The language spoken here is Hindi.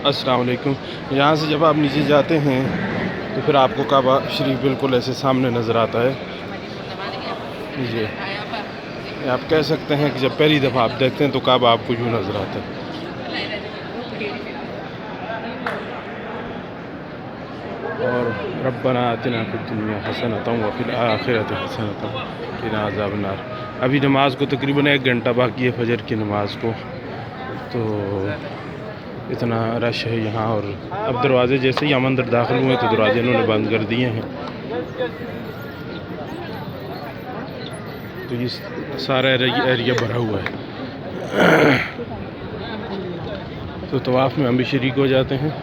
अस्सलाम वालेकुम। यहाँ से जब आप नीचे जाते हैं तो फिर आपको काबा शरीफ बिल्कुल ऐसे सामने नज़र आता है। ये आप कह सकते हैं कि जब पहली दफ़ा आप देखते हैं तो काबा आपको यूँ नज़र आता है। और रब्बना आतिना फिद दुनिया हसनतम व फिल आखिरति हसनतम वक़िना अज़ाबन्नार। अभी नमाज को तकरीबन 1 घंटा बाकी है फजर की नमाज को, तो इतना रश है यहाँ। और अब दरवाज़े जैसे ही हम अंदर दाखिल हुए तो दरवाजे इन्होंने बंद कर दिए हैं। तो ये सारा एरिया भरा हुआ है। तो तवाफ़ में हम भी शरीक हो जाते हैं।